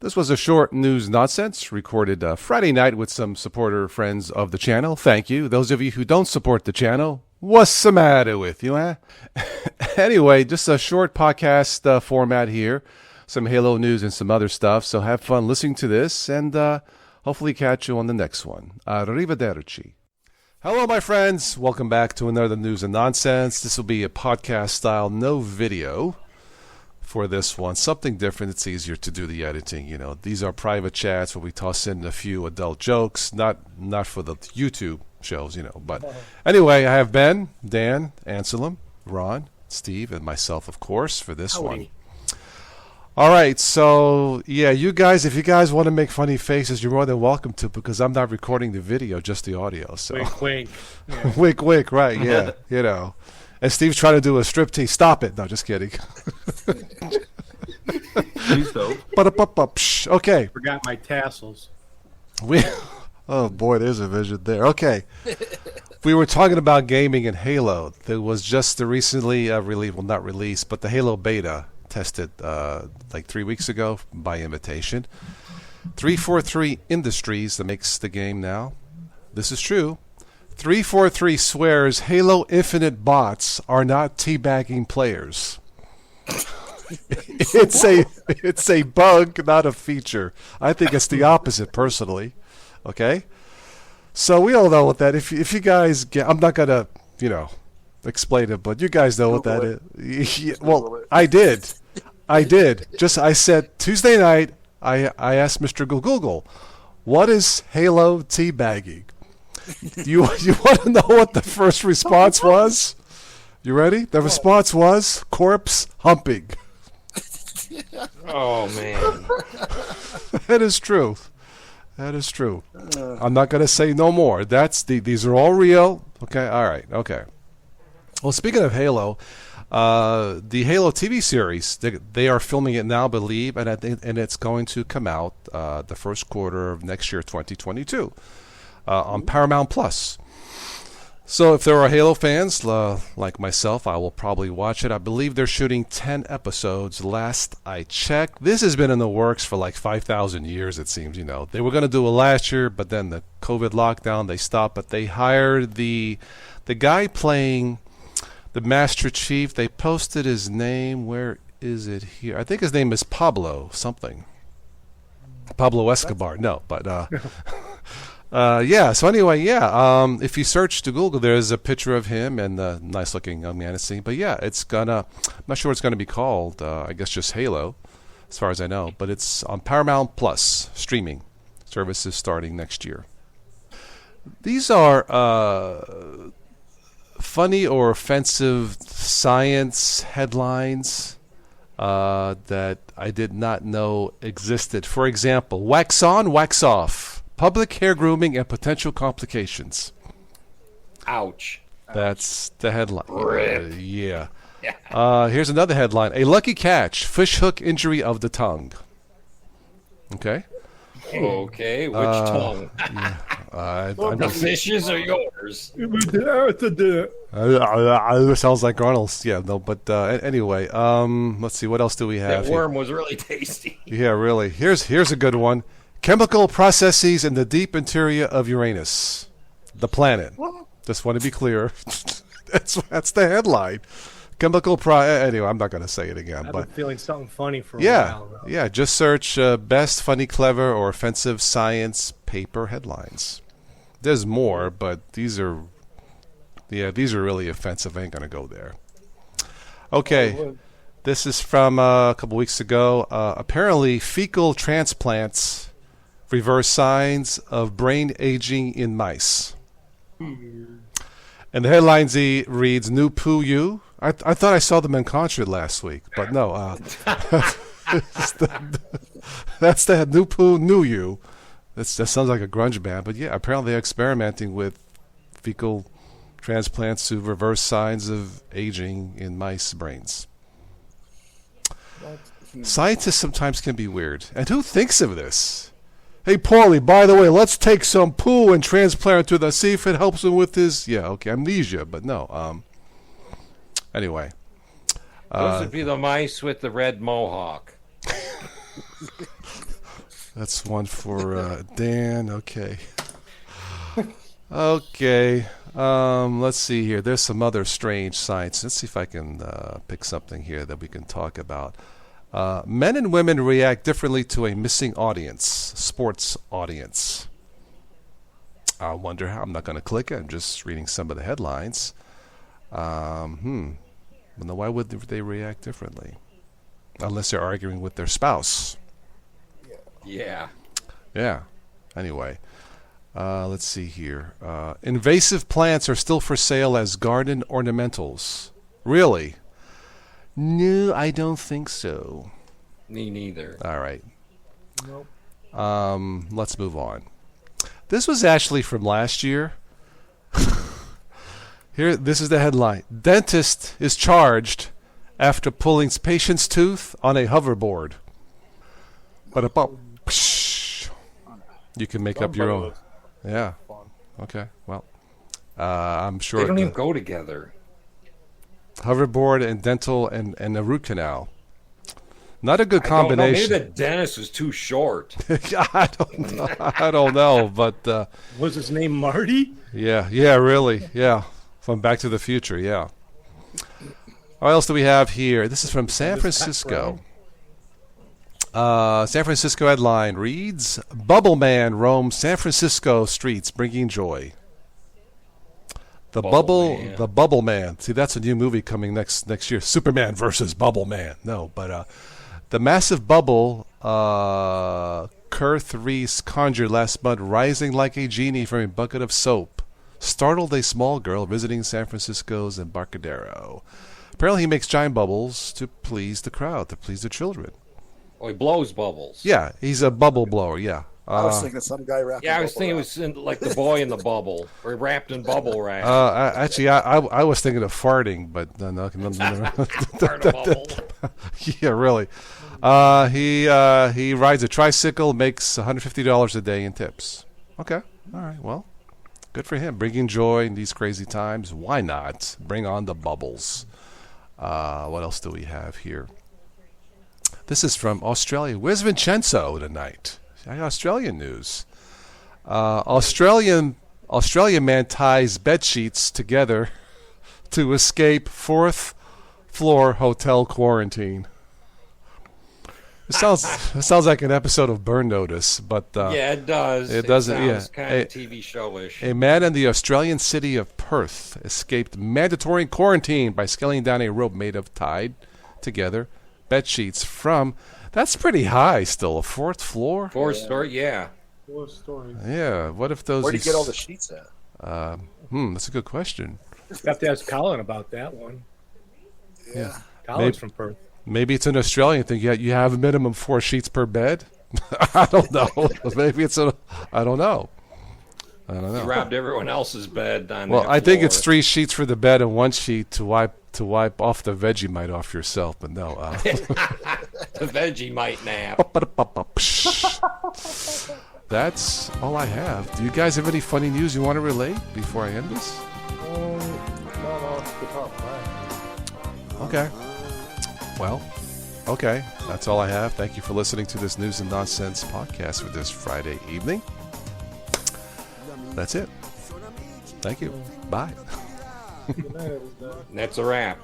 This was a short news nonsense recorded Friday night with some supporter friends of the channel. Thank you. Those of you who don't support the channel, what's the matter with you, eh? Anyway, just a short podcast format here. Some Halo news and some other stuff. So have fun listening to this and hopefully catch you on the next one. Arrivederci. Hello, my friends. Welcome back to another news and nonsense. This will be a podcast style, no video. For this one, something different. It's easier to do the editing. You know, these are private chats where we toss in a few adult jokes, not for the YouTube shows, you know. But anyway, I have Ben, Dan, Anselm, Ron, Steve, and myself, of course, for this one. All right, so yeah, you guys, if you guys want to make funny faces, you're more than welcome to, because I'm not recording the video, just the audio. So wink, wink, yeah. Wink, wink, right? Yeah, you know. And Steve's trying to do a striptease. Stop it. No, just kidding. Please don't. Okay. Forgot my tassels. Oh, boy, there's a vision there. Okay. We were talking about gaming and Halo. There was just the recently released, well, not released, but the Halo beta tested like 3 weeks ago by invitation. 343 Industries that makes the game now. This is true. 343 swears Halo Infinite bots are not teabagging players. It's a bug, not a feature. I think it's the opposite, personally. Okay, so we all know what that. If you guys get, I'm not gonna explain it, but you guys know what that is. Well, I did. Just I said Tuesday night. I asked Mr. Google, what is Halo teabagging? You want to know what the first response was? You ready? The response was corpse humping. Oh, man. That is true. That is true. I'm not going to say no more. These are all real. Okay, all right, okay. Well, speaking of Halo, the Halo TV series, they are filming it now, I believe, and it's going to come out the first quarter of next year, 2022. On Paramount Plus. So if there are Halo fans like myself, I will probably watch it. I believe they're shooting 10 episodes last I checked. This has been in the works for like 5,000 years, it seems. You know, they were going to do it last year, but then the COVID lockdown, they stopped. But they hired the guy playing the Master Chief. They posted his name. Where is it here? I think his name is Pablo something. Pablo Escobar. No, but... yeah, so anyway, yeah, if you search to Google, there's a picture of him and a nice-looking young man. But yeah, I'm not sure what it's going to be called, I guess just Halo, as far as I know. But it's on Paramount Plus, streaming services starting next year. These are funny or offensive science headlines that I did not know existed. For example, wax on, wax off. Public hair grooming and potential complications. Ouch. That's the headline. Yeah. Yeah. Here's another headline. A lucky catch. Fish hook injury of the tongue. Okay. Okay. Which tongue? The fishes or yours? Sounds like Arnold's. Yeah, no, but anyway, let's see. What else do we have? That worm was really tasty. Yeah, really. Here's a good one. Chemical processes in the deep interior of Uranus, the planet. What? Just want to be clear. That's the headline. Anyway, I'm not going to say it again. I've been feeling something funny for a while. Though. Yeah. Just search best funny, clever, or offensive science paper headlines. There's more, but these are really offensive. I ain't going to go there. Okay. This is from a couple weeks ago. Apparently, fecal transplants reverse signs of brain aging in mice. And the headline reads, New Poo You. I thought I saw them in concert last week, but no. That's the New Poo New You. That sounds like a grunge band, but yeah, apparently they're experimenting with fecal transplants to reverse signs of aging in mice brains. Scientists sometimes can be weird. And who thinks of this? Hey, Paulie, by the way, let's take some poo and transplant it to the, see if it helps him with his, amnesia. But no. Anyway. Those would be the mice with the red mohawk. That's one for Dan. Okay. Okay. Let's see here. There's some other strange sites. Let's see if I can pick something here that we can talk about. Men and women react differently to a missing audience, sports audience. I wonder how. I'm not going to click it. I'm just reading some of the headlines. Well, why would they react differently? Unless they're arguing with their spouse. Yeah. Yeah. Anyway, let's see here. Invasive plants are still for sale as garden ornamentals. Really? No, I don't think so. Me neither. All right. Nope. Let's move on. This was actually from last year. Here, this is the headline. Dentist is charged after pulling patient's tooth on a hoverboard. You can make up your own. Yeah. Okay. Well, I'm sure They don't even go together. Hoverboard and dental and a root canal. Not a good combination. Maybe the dentist was too short. I don't know, but was his name Marty? Yeah, really, yeah. From Back to the Future, yeah. What else do we have here? This is from San Francisco. San Francisco headline reads: Bubble Man roams San Francisco streets, bringing joy. The Bubble Man. See, that's a new movie coming next year. Superman versus Bubble Man. No, but the massive bubble Kurth Reese conjured last month, rising like a genie from a bucket of soap, startled a small girl visiting San Francisco's Embarcadero. Apparently, he makes giant bubbles to please the crowd, to please the children. Oh, he blows bubbles. Yeah, he's a bubble blower. Yeah. I was thinking some guy wrapped. Yeah, I was thinking it was like the boy in the bubble, or wrapped in bubble wrap. Actually, I was thinking of farting, but no. Fart a bubble. Yeah, really. He rides a tricycle, makes $150 a day in tips. Okay, all right. Well, good for him, bringing joy in these crazy times. Why not bring on the bubbles? What else do we have here? This is from Australia. Where's Vincenzo tonight? Australian news. Australian man ties bed sheets together to escape fourth floor hotel quarantine. It sounds like an episode of Burn Notice, but yeah, it does. It doesn't. Sounds Yeah, kind of TV showish. A man in the Australian city of Perth escaped mandatory quarantine by scaling down a rope made of tied together bed sheets from. That's pretty high still. A fourth floor? Fourth story, yeah. 4 stories. Yeah. What if those... Where'd he get all the sheets at? That's a good question. You have to ask Colin about that one. Yeah. Colin's from Perth. Maybe it's an Australian thing. You have a minimum 4 sheets per bed? I don't know. Maybe it's a... I don't know. He robbed everyone else's bed on Well, that I think floor. it's 3 sheets for the bed and 1 sheet to wipe off the Vegemite off yourself, but no. The Vegemite nap. That's all I have. Do you guys have any funny news you want to relate before I end this? No, good talk. Okay. Well, okay. That's all I have. Thank you for listening to this News and Nonsense podcast for this Friday evening. That's it. Thank you. Bye. Good night, everybody. That's a wrap.